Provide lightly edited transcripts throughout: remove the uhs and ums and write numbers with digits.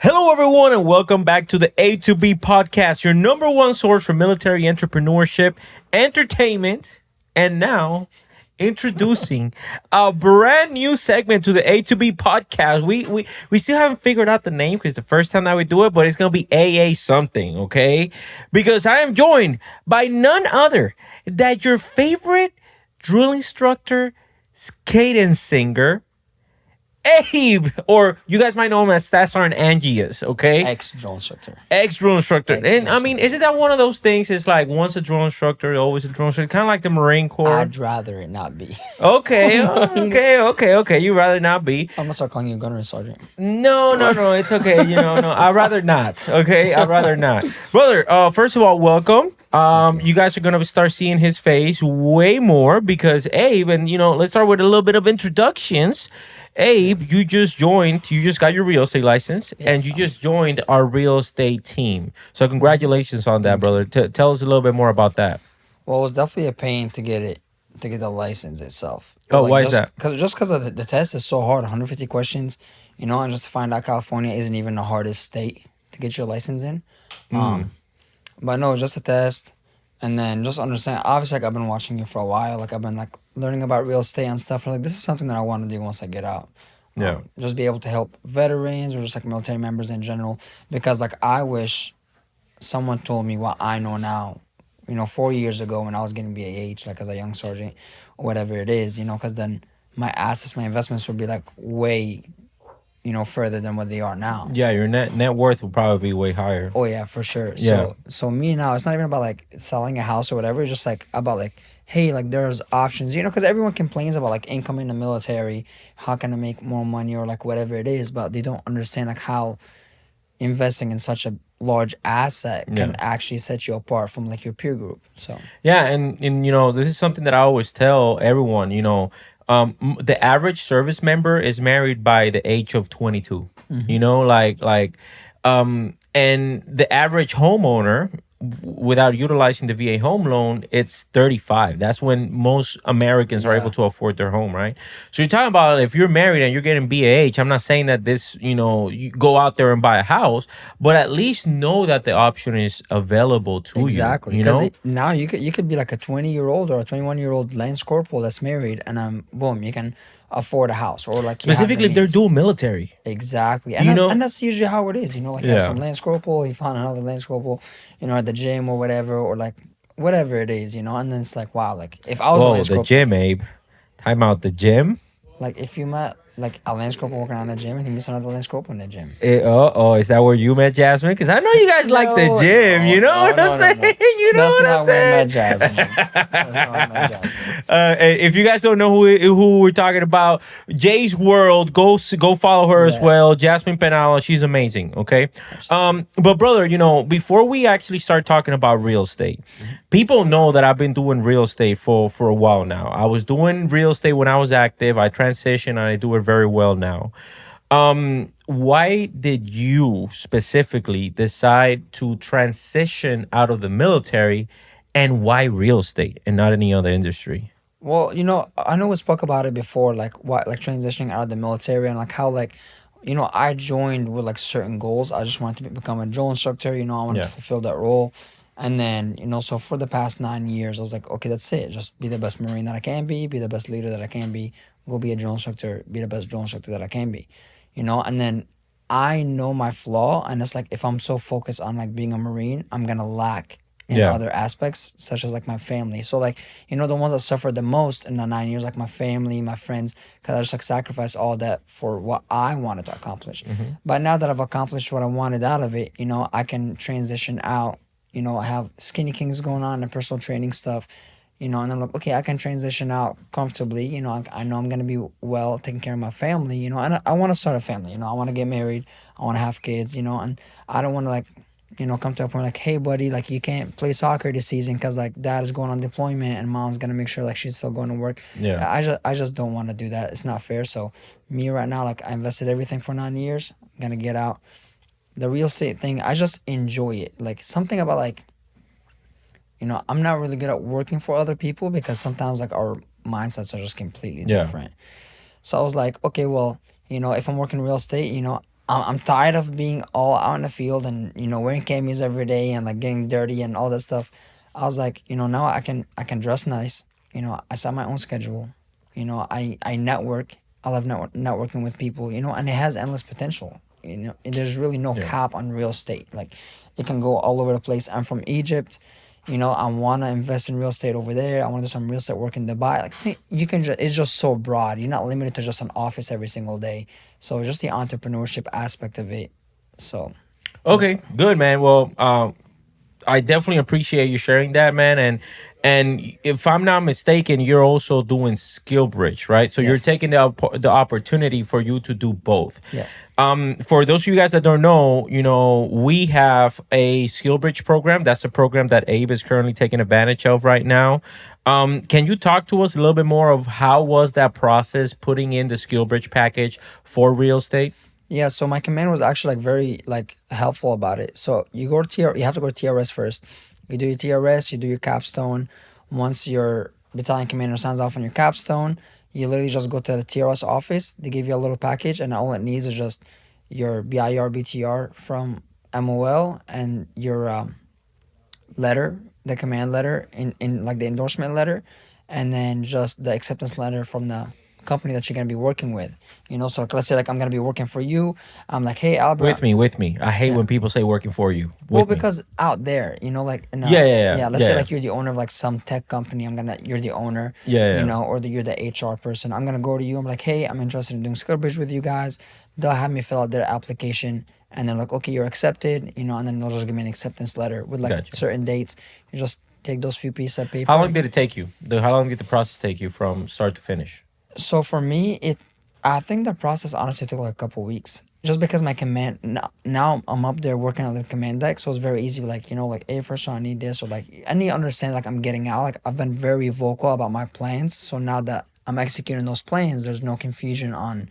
Hello, everyone, and welcome back to the A to B podcast, your number one source for military entrepreneurship, entertainment, and now introducing a brand new segment to the A to B podcast. We still haven't figured out the name because the first time that we do it, but it's gonna be AA something, okay? Because I am joined by none other than your favorite drill instructor, cadence singer, Abe, or you guys might know him as Stassar and Angius, okay? Ex-drill instructor. Ex-drill instructor. And I mean, Ex-drill isn't that one of those things? It's like once a drill instructor, always a drill instructor, kind of like the Marine Corps. I'd rather it not be. Okay, okay. You rather not be. I'm gonna start calling you gunnery sergeant. No. It's okay. No. I'd rather not. Okay, I'd rather not. Brother, first of all, welcome. You guys are gonna start seeing his face way more because Abe, and let's start with a little bit of introductions. Abe, you just got your real estate license, and you just joined our real estate team. So congratulations on that, brother. Tell us a little bit more about that. Well, it was definitely a pain to get the license itself. Why is that? Because the test is so hard, 150 questions, and just to find out California isn't even the hardest state to get your license in. But no, just a test. And then just understand, obviously, I've been watching you for a while. I've been learning about real estate and stuff. This is something that I want to do once I get out. Yeah. Just be able to help veterans or just military members in general. Because I wish someone told me what I know now, 4 years ago when I was getting BAH, as a young sergeant or whatever it is, because then my assets, my investments would be way further than what they are now. Yeah, your net worth will probably be way higher. Oh yeah, for sure. Yeah. So me now, it's not even about selling a house or whatever. It's just about hey, there's options, because everyone complains about income in the military, how can I make more money or whatever it is, but they don't understand how investing in such a large asset can actually set you apart from your peer group. So yeah, and this is something that I always tell everyone. The average service member is married by the age of 22. And the average homeowner, without utilizing the VA home loan, it's 35. That's when most Americans are able to afford their home, right? So you're talking about if you're married and you're getting BAH, I'm not saying that this, you go out there and buy a house, but at least know that the option is available to you. Exactly. Because now you could be a 20-year-old or a 21-year-old Lance Corporal that's married, and boom, you can afford a house or specifically if they're dual military. Exactly. And that's usually how it is, you have some Lance Corporal, you find another Lance Corporal, at the gym or whatever, or whatever it is, and then it's wow, if I was a Lance Corporal. The gym, Abe. Time out the gym. If you met a Lance Corporal working on the gym and he meets another Lance Corporal in the gym. Is that where you met Jasmine? Because I know you guys like the gym. You know what I'm saying? You know what I'm saying? That's not where I met Jasmine. If you guys don't know who we're talking about, Jay's World, go follow her as well. Jasmine Penala, she's amazing. Okay, but brother, before we actually start talking about real estate, people know that I've been doing real estate for a while now. I was doing real estate when I was active. I transitioned and I do it very well now. Why did you specifically decide to transition out of the military, and why real estate and not any other industry? Well, I know we spoke about it before, transitioning out of the military and how I joined with certain goals. I just wanted to become a drill instructor. I wanted to fulfill that role. And then, so for the past 9 years, I was okay, that's it. Just be the best Marine that I can be the best leader that I can be, go be a drill instructor, be the best drill instructor that I can be, And then I know my flaw, and it's if I'm so focused on being a Marine, I'm going to lack in other aspects, such as my family. So the ones that suffered the most in the 9 years, my family, my friends, because I just sacrificed all that for what I wanted to accomplish. But now that I've accomplished what I wanted out of it, I can transition out. I have Skinny Kings going on and personal training stuff, and I'm okay, I can transition out comfortably. I know I'm going to be well taking care of my family, and I want to start a family. I want to get married. I want to have kids, and I don't want to come to a point hey, buddy, you can't play soccer this season because dad is going on deployment and mom's going to make sure she's still going to work. Yeah. I just don't want to do that. It's not fair. So me right now, I invested everything for 9 years. I'm going to get out. The real estate thing, I just enjoy it. Something about I'm not really good at working for other people because sometimes our mindsets are just completely different. So I was okay, well, if I'm working real estate, I'm tired of being all out in the field and wearing camis every day and like getting dirty and all that stuff. I was like, now I can dress nice. I set my own schedule. I network. I love networking with people. And it has endless potential. And there's really no Yeah. cap on real estate. Like it can go all over the place. I'm from Egypt. I want to invest in real estate over there. I want to do some real estate work in Dubai. Like you can just, it's just so broad. You're not limited to just an office every single day. So just the entrepreneurship aspect of it. So that's Okay, good, man. Well, I definitely appreciate you sharing that, man. And if I'm not mistaken, you're also doing skill bridge, right? So you're yes, taking the opportunity for you to do both. yes, For those of you guys that don't know, we have a skill bridge program. That's a program that Abe is currently taking advantage of right now. Can you talk to us a little bit more of how was that process putting in the skill bridge package for real estate? yeah. So my command was actually like very like helpful about it. So you have to go to TRS first. You do your TRS, you do your capstone. Once your battalion commander signs off on your capstone, you literally just go to the TRS office. They give you a little package, and all it needs is just your BIR BTR from MOL and your letter, the command letter, in like the endorsement letter, and then just the acceptance letter from the company that you're gonna be working with. So like, let's say like I'm gonna be working for you. I'm like, hey Albert. With me. I hate Yeah. when people say working for you. Well, With me. because out there, like Yeah, yeah, yeah, yeah, let's say yeah, like you're the owner of like some tech company. You're the owner, yeah, yeah. or you're the HR person. I'm gonna go to you. I'm like, hey, I'm interested in doing Skillbridge with you guys. They'll have me fill out their application, and they're like, okay, you're accepted. And then they'll just give me an acceptance letter with like Gotcha. certain dates. You just take those few pieces of How paper. long did it take you? How long did the process take you from start to finish? So for me, I think the process honestly took like a couple weeks. Just because my command now I'm up there working on the command deck, so it's very easy. Like like, hey, first I need this, or like I need to understand like I'm getting out. Like I've been very vocal about my plans, so now that I'm executing those plans, there's no confusion on,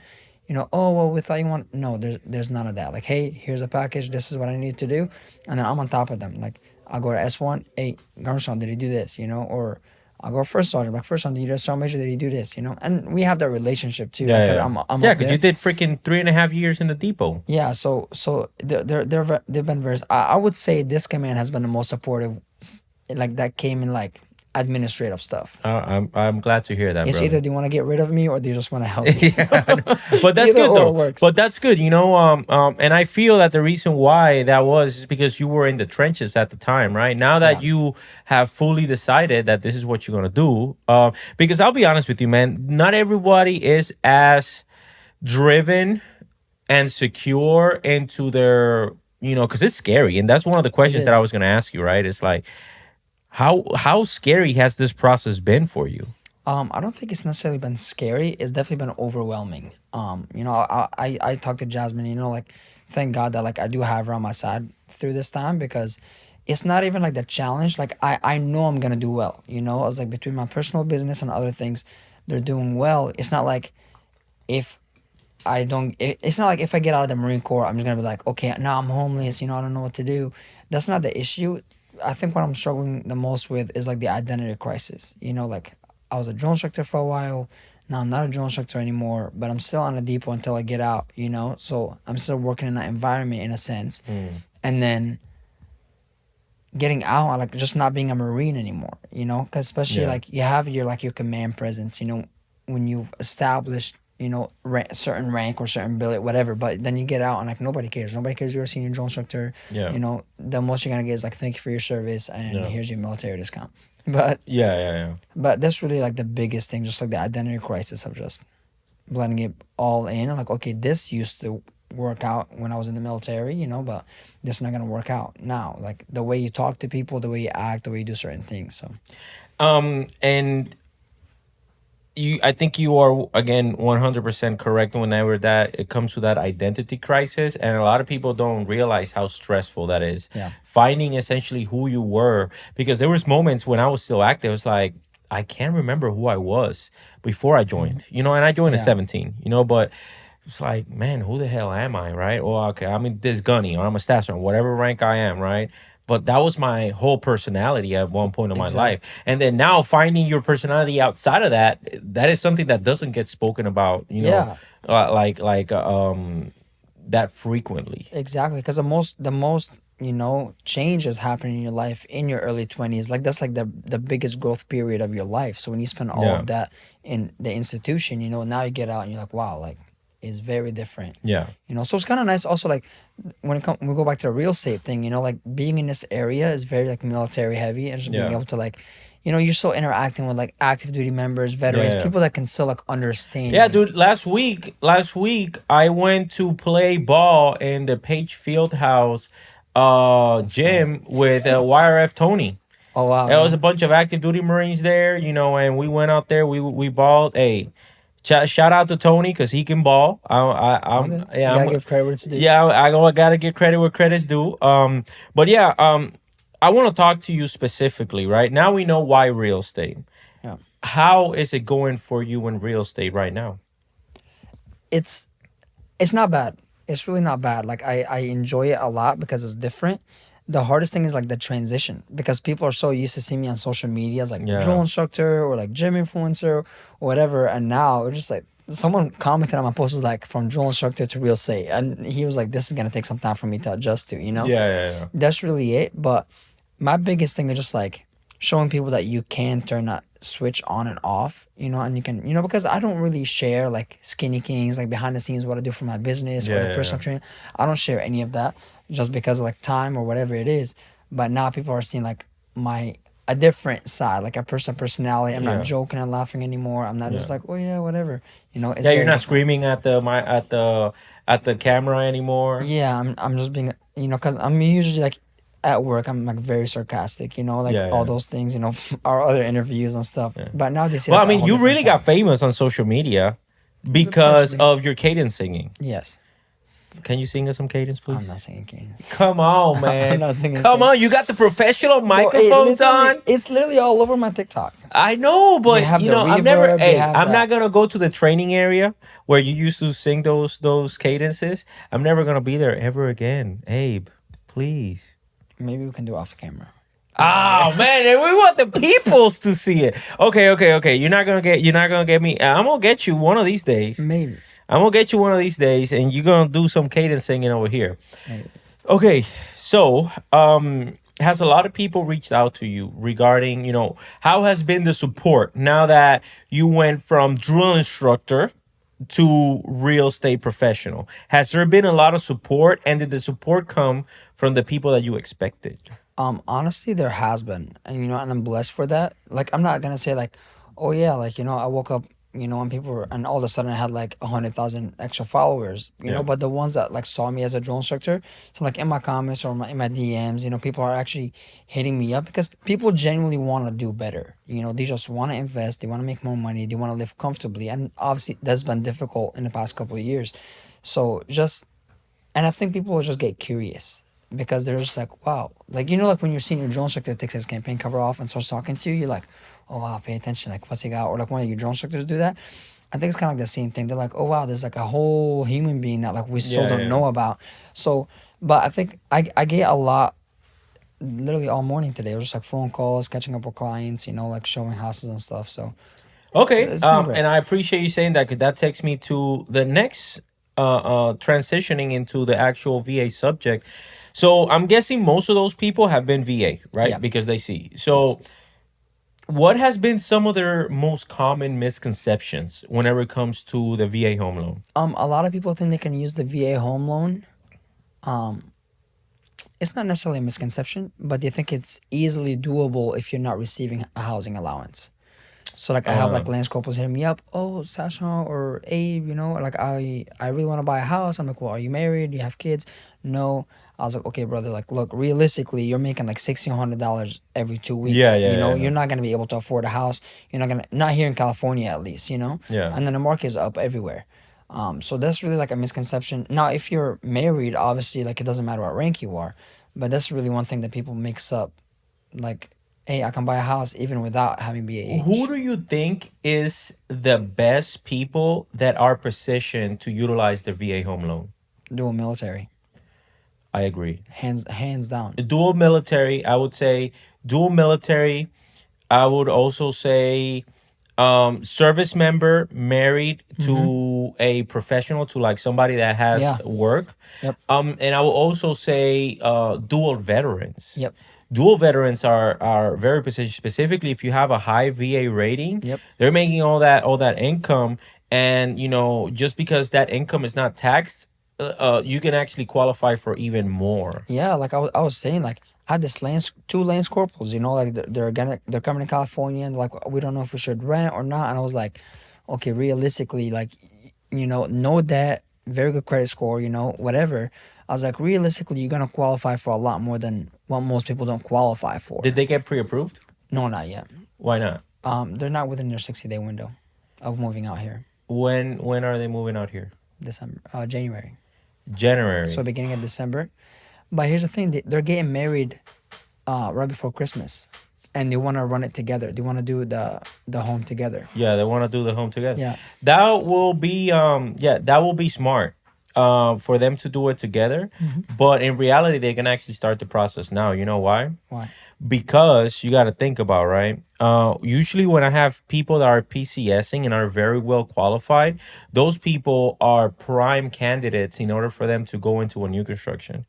oh well, we thought you want. No, there's none of that. Like, hey, here's a package. This is what I need to do, and then I'm on top of them. Like I'll go to S1. Hey, Garmson, did he do this? Or I'll go first sergeant. Like first sergeant, did you do sergeant major? Did he do this? And we have that relationship too. Yeah, Like, yeah, cause yeah. I'm Yeah, up because you there. did freaking 3.5 years in the depot. Yeah. So they've been very. I would say this command has been the most supportive. Like that came in like administrative stuff. I'm glad to hear that, It's brother. either do you want to get rid of me or do you just want to help me? Yeah, I know. But that's Either good or though. works. But that's good, and I feel that the reason why that was is because you were in the trenches at the time, right? Now that Yeah. you have fully decided that this is what you're gonna do, because I'll be honest with you, man, not everybody is as driven and secure into their, because it's scary, and that's one of the It questions that I is. was gonna ask you, right? It's like, how scary has this process been for you? I don't think it's necessarily been scary. It's definitely been overwhelming. I talked to Jasmine. Like, thank God that like I do have her on my side through this time because it's not even like the challenge. Like I know I'm gonna do well. I was like between my personal business and other things, they're doing well. It's not like if I don't. It's not like if I get out of the Marine Corps, I'm just gonna be like, okay, now I'm homeless. I don't know what to do. That's not the issue. I think what I'm struggling the most with is like the identity crisis. Like I was a drill instructor for a while. Now I'm not a drill instructor anymore, but I'm still on a depot until I get out. So I'm still working in that environment in a sense, and then getting out, like just not being a Marine anymore. Because especially Yeah. like you have your command presence. When you've established certain rank or certain billet, whatever. But then you get out and like nobody cares. Nobody cares you're a senior drill instructor. Yeah. The most you're gonna get is like thank you for your service and Yeah. here's your military discount. But Yeah, yeah, yeah. that's really like the biggest thing, just like the identity crisis of just blending it all in. And like, okay, this used to work out when I was in the military, but this is not gonna work out now. Like the way you talk to people, the way you act, the way you do certain things. So And I think you are again 100% correct whenever that it comes to that identity crisis, and a lot of people don't realize how stressful that is. yeah. Finding essentially who you were, because there was moments when I was still active. It's like I can't remember who I was before I joined, and I joined at Yeah. 17, but it's like, man, who the hell am I, right? Well, okay, I'm in this gunny or I'm a staff sergeant, whatever rank I am, right? But that was my whole personality at one point in my life. Exactly. And then now finding your personality outside of that, that is something that doesn't get spoken about, Yeah. like that frequently. Exactly, because the most changes happen in your life in your early 20s. Like that's like the biggest growth period of your life. So when you spend all Yeah. of that in the institution, now you get out and you're like, wow, like it's very different. Yeah. So it's kind of nice also, like when we go back to the real estate thing, like being in this area is very like military heavy, and just being Yeah. able to like, you're still interacting with like active duty members, Yeah. veterans, Yeah. people that can still like understand Yeah, you. dude. Last week, I went to play ball in the Page Field House, That's fine. gym with YRF Tony. Oh wow, There was yeah. a bunch of active duty Marines there, and we went out there. We balled. Hey, shout out to Tony because he can ball. I'm Okay, yeah, gotta give credit where it's due. yeah. Gotta give credit where credit's due. But yeah, I want to talk to you specifically. Right now, we know why real estate. Yeah. How is it going for you in real estate right now? it's it's not bad. It's really not bad. Like I enjoy it a lot because it's different. The hardest thing is like the transition, because people are so used to seeing me on social media as like the drill Yeah. instructor or like gym influencer or whatever, and now it's just like someone commented on my post was like from drill instructor to real estate, and he was like, "This is gonna take some time for me to adjust to," Yeah. Yeah. Yeah. That's really it. But my biggest thing is just like showing people that you can turn that switch on and off, and you can, because I don't really share like skinny kings, like behind the scenes, what I do for my business or Yeah. the Yeah. Yeah. personal training. I don't share any of that just because of like time or whatever it is. But now people are seeing like my a different side, like a personality. I'm not Yeah. joking and laughing anymore. I'm not just Yeah. like, oh yeah, whatever. It's Yeah, you're very not different. screaming at the camera anymore. Yeah, I'm just being, because I'm usually like at work, I'm like very sarcastic, like Yeah, all yeah, those things, our other interviews and stuff. yeah. But now they see Well, I like a mean, whole you different really got side. famous on social media because Partially, of your cadence singing. yes. Can you sing us some cadence, I'm please? not singing cadence. Come on, I'm man. not singing Come cadence. on, you got the professional Bro, microphones on. it's literally all over my TikTok. I know, They but have the I'm never. reverb. They Hey, have I'm not that. gonna go to the training area where you used to sing those cadences. I'm never gonna be there ever again, Abe. Please. Maybe we can do off camera. Oh man, and we want the peoples to see it. Okay, okay, okay. You're not gonna get me. I'm gonna get you one of these days. Maybe. I'm gonna get you one of these days, and you're gonna do some cadence singing over here. Maybe. Okay, so has a lot of people reached out to you regarding, how has been the support now that you went from drill instructor to real estate professional? Has there been a lot of support, and did the support come from the people that you expected? Honestly, there has been, and I'm blessed for that. Like, I'm not gonna say like, oh yeah, like I woke up, and people were, and all of a sudden I had like 100,000 extra followers, Yeah. But the ones that like saw me as a drill instructor, so like in my comments or in my DMs, people are actually hitting me up because people genuinely want to do better. They just want to invest, they want to make more money, they want to live comfortably, and obviously that's been difficult in the past couple of years. So just and I think people will just get curious because they're just like, wow. Like, like when your senior drone instructor takes his campaign cover off and starts talking to you, you're like, oh, wow, pay attention. Like, what's he got? Or like one of your drone instructors do that. I think it's kind of like the same thing. They're like, oh, wow, there's like a whole human being that like we still Yeah, don't yeah. know about. So, but I think I get a lot literally all morning today. It was just like phone calls, catching up with clients, like showing houses and stuff. So Okay, it's been great. and I appreciate you saying that because that takes me to the next transitioning into the actual VA subject. So I'm guessing most of those people have been VA, right? Yeah. Because they see. Yes. So what has been some of their most common misconceptions whenever it comes to the VA home loan? A lot of people think they can use the VA home loan. It's not necessarily a misconception, but they think it's easily doable if you're not receiving a housing allowance. So like I have like landscapers hitting me up, oh Sasha or Abe, like I really want to buy a house. I'm like, well, are you married? Do you have kids? No. I was like, okay, brother, like look, realistically, you're making like $1,600 every 2 weeks. Yeah, yeah, yeah, You're yeah. not gonna be able to afford a house. You're not here in California at least, Yeah. And then the market is up everywhere. So that's really like a misconception. Now, if you're married, obviously, like it doesn't matter what rank you are, but that's really one thing that people mix up. Like, hey, I can buy a house even without having BAH. Who do you think is the best people that are positioned to utilize the VA home loan? Dual military, I agree. hands down. Dual military, I would say dual military. I would also say Service member married Mm-hmm. to a professional, to like somebody that has Yeah. work. Yep. And I will also say dual veterans. Yep. Dual veterans are very positioned, specifically if you have a high VA rating. Yep. They're making all that income, and just because that income is not taxed, you can actually qualify for even more. Yeah, like I was saying, like I had this two lance corporals, like they're coming to California and like we don't know if we should rent or not. And I was like, okay, realistically, like no debt, very good credit score, whatever. I was like, realistically, you're gonna qualify for a lot more than what most people don't qualify Did for. they get pre-approved? No, not yet. Why not? They're not within their 60-day window of moving out here. When are they moving out here? January. So January. beginning of December. But here's the thing: they're getting married right before Christmas, and they want to run it together. They want to do the home together. Yeah, they want to do the home together. Yeah. That will be smart for them to do it together. But in reality, they can actually start the process now. You know why? Why? Because you got to think about, right? Usually when I have people that are PCSing and are very well qualified, those people are prime candidates in order for them to go into a new construction.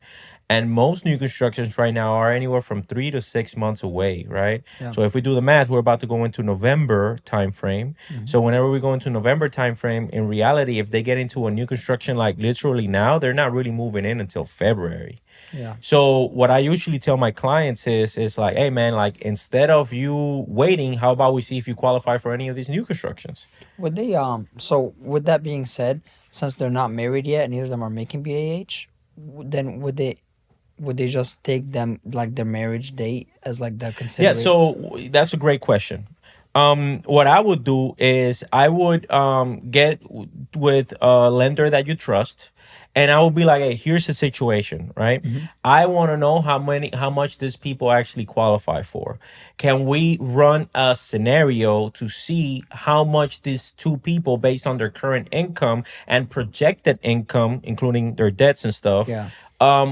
And most new constructions right now are anywhere from 3 to 6 months away, right? Yeah. So if we do the math, we're about to go into November timeframe. So whenever we go into November timeframe, in reality, if they get into a new construction like literally now, they're not really moving in until February. Yeah. So what I usually tell my clients is like, hey man, like instead of you waiting, how about we see if you qualify for any of these new constructions? Would they So with that being said, since they're not married yet and neither of them are making BAH, then would they just take them like their marriage date as like the Yeah, consideration? so that's a great question. What I would do is I would get with a lender that you trust, and I would be like, hey, here's the situation, right? I want to know how much these people actually qualify for. Can we run a scenario to see how much these two people, based on their current income and projected income, including their debts and stuff, Yeah.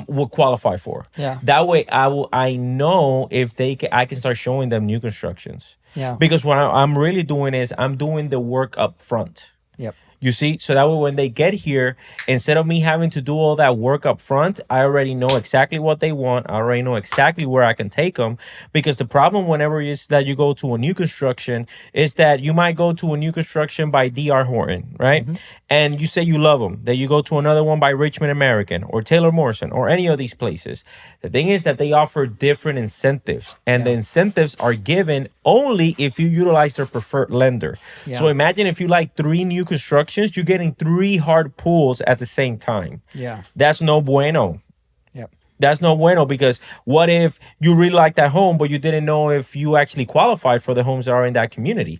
will qualify for? Yeah. That way, I know if I can start showing them new constructions. Yeah. Because what I'm really doing is I'm doing the work up front. Yep. You see, so that way when they get here, instead of me having to do all that work up front, I already know exactly what they want. I already know exactly where I can take them. Because the problem whenever is that you go to a new construction is that you might go to a new construction by D.R. Horton, right? And you say you love them. Then you go to another one by Richmond American or Taylor Morrison or any of these places. The thing is that they offer different incentives, and the Yeah. incentives are given only if you utilize their preferred lender. Yeah. So imagine if you like 3 new constructions, you're getting 3 hard pulls at the same time. Yeah. That's no bueno. Yep. That's no bueno, because what if you really like that home, but you didn't know if you actually qualified for the homes that are in that community?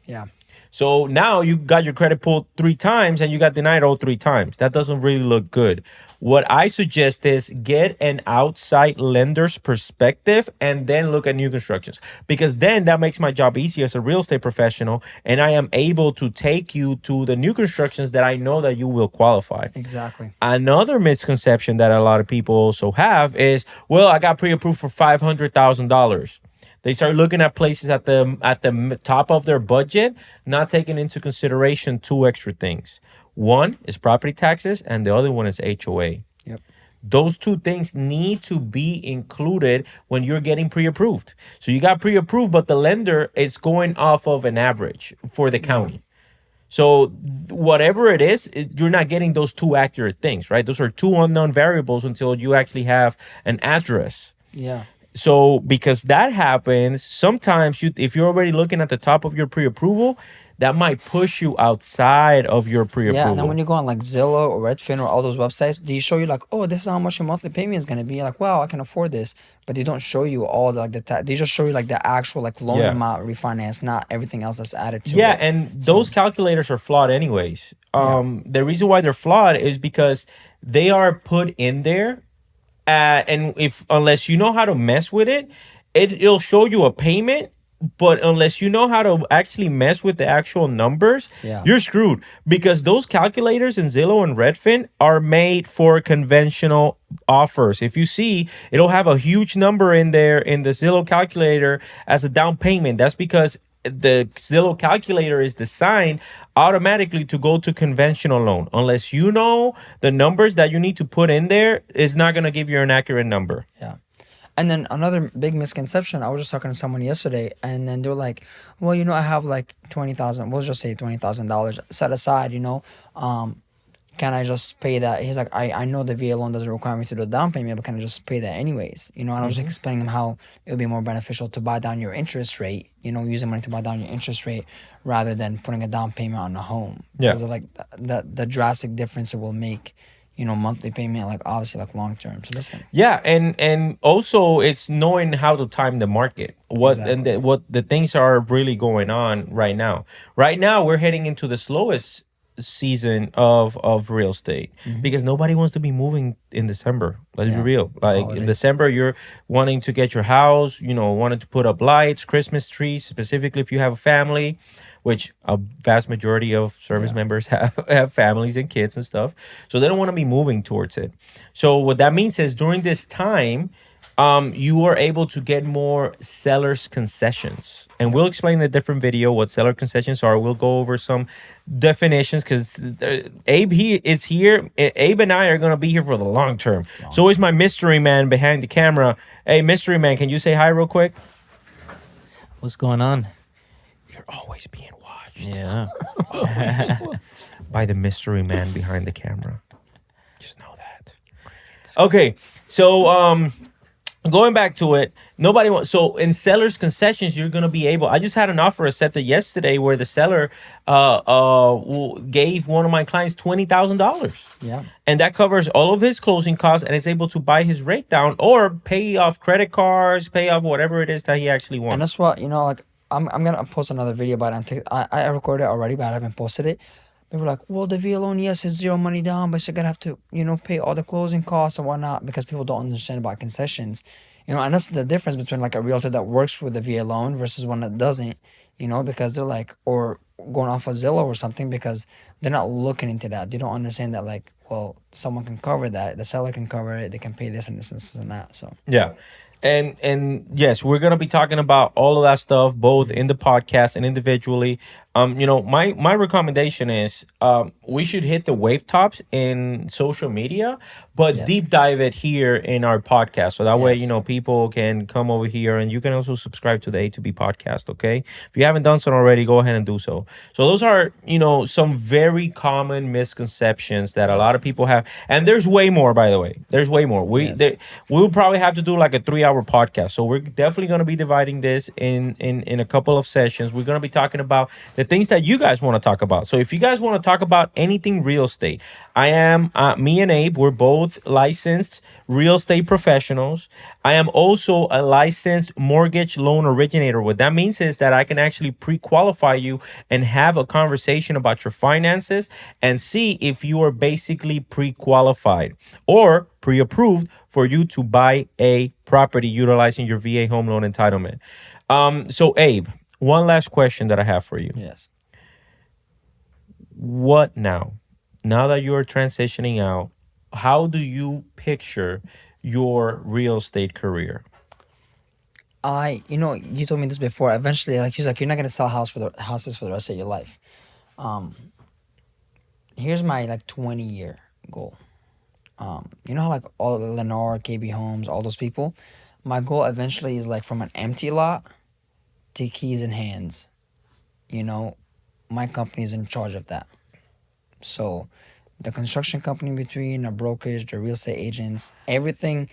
Yeah. So now you got your credit pulled 3 times and you got denied all 3 times. That doesn't really look good. What I suggest is get an outside lender's perspective and then look at new constructions, because then that makes my job easier as a real estate professional, and I am able to take you to the new constructions that I know that you will qualify. Exactly. Another misconception that a lot of people also have is, well, I got pre-approved for $500,000. They start looking at places at the top of their budget, not taking into consideration 2 extra things. One is property taxes, and the other one is HOA. Yep. Those 2 things need to be included when you're getting pre-approved. So you got pre-approved, but the lender is going off of an average for the county. So whatever it is, you're not getting those 2 accurate things, right? Those are 2 unknown variables until you actually have an address. Yeah. So because that happens, sometimes if you're already looking at the top of your pre-approval, that might push you outside of your pre-approval. Yeah, and then when you go on like Zillow or Redfin or all those websites, they show you like, oh, this is how much your monthly payment is gonna be. You're like, wow, I can afford this, but they don't show you all they just show you like the actual like loan Yeah. amount refinance, not everything else that's added to Yeah, it. and those calculators are flawed anyways. The reason why they're flawed is because they are put in there, and unless you know how to mess with it, it'll show you a payment. But unless you know how to actually mess with the actual numbers, Yeah. you're screwed, because those calculators in Zillow and Redfin are made for conventional offers. If you see, it'll have a huge number in there in the Zillow calculator as a down payment. That's because the Zillow calculator is designed automatically to go to conventional loan. Unless you know the numbers that you need to put in there, it's not going to give you an accurate number. Yeah. And then another big misconception, I was just talking to someone yesterday, and then they're like, well, I have like 20,000, we'll just say $20,000 set aside, can I just pay that? He's like, I know the VA loan doesn't require me to do a down payment, but can I just pay that anyways? And I was explaining him how it would be more beneficial to buy down your interest rate, using money to buy down your interest rate rather than putting a down payment on a home. Yeah. Because of like the drastic difference it will make, monthly payment, like obviously like long term. So listen. Yeah, and also it's knowing how to time the market. What Exactly. and what the things are really going on right now. Right now we're heading into the slowest season of real estate because nobody wants to be moving in December. Let's be Yeah. real. Like in Holidays. December, you're wanting to get your house, wanting to put up lights, Christmas trees, specifically if you have a family, which a vast majority of service members have families and kids and stuff. So they don't want to be moving towards it. So what that means is during this time, you are able to get more sellers concessions, and we'll explain in a different video what seller concessions are. We'll go over some definitions because Abe he is here. Abe and I are gonna be here for the long term. So is my mystery man behind the camera. Hey, mystery man, can you say hi real quick? What's going on? You're always being watched Yeah. by the mystery man behind the camera. Just know that. Okay, so going back to it, nobody wants. So in sellers concessions, you're gonna be able. I just had an offer accepted yesterday where the seller gave one of my clients $20,000. Yeah. And that covers all of his closing costs and is able to buy his rate down or pay off credit cards, pay off whatever it is that he actually And wants. that's what, like, I'm gonna post another video about it on TikTok. I recorded it already, but I haven't posted it. People were like, well, the VA loan, yes, it's zero money down, but you're gonna have to, pay all the closing costs and whatnot because people don't understand about concessions. And that's the difference between like a realtor that works with the VA loan versus one that doesn't, because they're like, or going off of Zillow or something because they're not looking into that. They don't understand that, like, well, someone can cover that, the seller can cover it, they can pay this and this and this and that. So Yeah. And yes, we're gonna be talking about all of that stuff both in the podcast and individually. My recommendation is we should hit the wave tops in social media, but Yes. deep dive it here in our podcast. So that way, Yes. people can come over here and you can also subscribe to the A2B podcast. Okay. If you haven't done so already, go ahead and do so. So those are, some very common misconceptions that a lot of people have. And there's way more, by the way. There's way more. We'll probably have to do like a 3-hour podcast. So we're definitely going to be dividing this in a couple of sessions. We're going to be talking about the things that you guys want to talk about. So if you guys want to talk about anything real estate, I am me and Abe, we're both licensed real estate professionals. I am also a licensed mortgage loan originator. What that means is that I can actually pre-qualify you and have a conversation about your finances and see if you are basically pre-qualified or pre-approved for you to buy a property utilizing your VA home loan entitlement. So Abe, one last question that I have for you. yes. What now? Now that you're transitioning out, how do you picture your real estate career? You told me this before. Eventually, like he's like, you're not gonna sell houses for the rest of your life. Here's my like 20-year goal. You know how like all Lennar, KB Homes, all those people. My goal eventually is like from an empty lot to keys in hands. My company is in charge of that. So, the construction company between, a brokerage, the real estate agents, everything,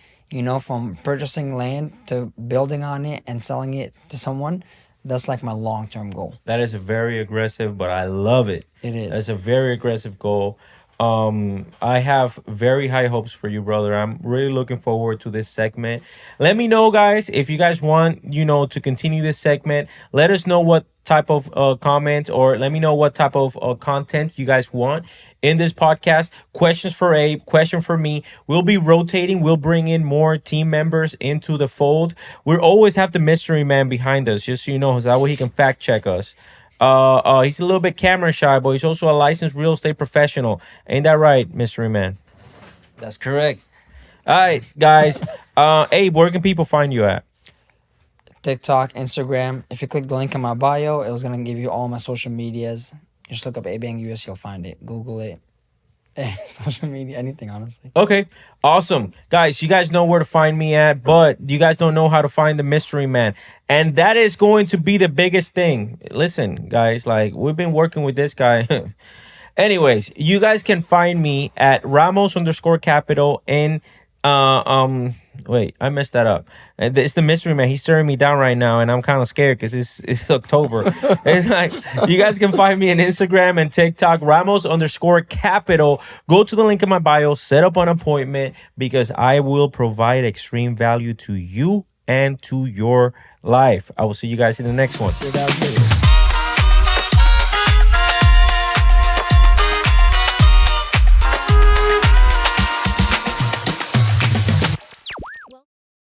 from purchasing land to building on it and selling it to someone, that's like my long-term goal. That is a very aggressive, but I love it. It is. That's a very aggressive goal. I have very high hopes for you, brother. I'm really looking forward to this segment. Let me know, guys, if you guys want, to continue this segment. Let us know what type of comment, or let me know what type of content you guys want in this podcast. Questions for Abe, question for me. We'll be rotating. We'll bring in more team members into the fold. We'll always have the mystery man behind us, just so you know, so that way he can fact check us. He's a little bit camera shy, but he's also a licensed real estate professional. Ain't that right, mystery man? That's correct. All right, guys. Abe, where can people find you at? TikTok, Instagram. If you click the link in my bio, it was gonna give you all my social medias. Just look up A-Bang US, you'll find it. Google it. Social media, anything, honestly. Okay, awesome. Guys, you guys know where to find me at, but you guys don't know how to find the mystery man. And that is going to be the biggest thing. Listen, guys, like we've been working with this guy. Anyways, you guys can find me at Ramos _ capital in wait, I messed that up. It's the mystery man. He's staring me down right now, and I'm kind of scared because it's October. It's like you guys can find me on Instagram and TikTok, Ramos _ capital. Go to the link in my bio, set up an appointment because I will provide extreme value to you and to your life. I will see you guys in the next one. See you guys later.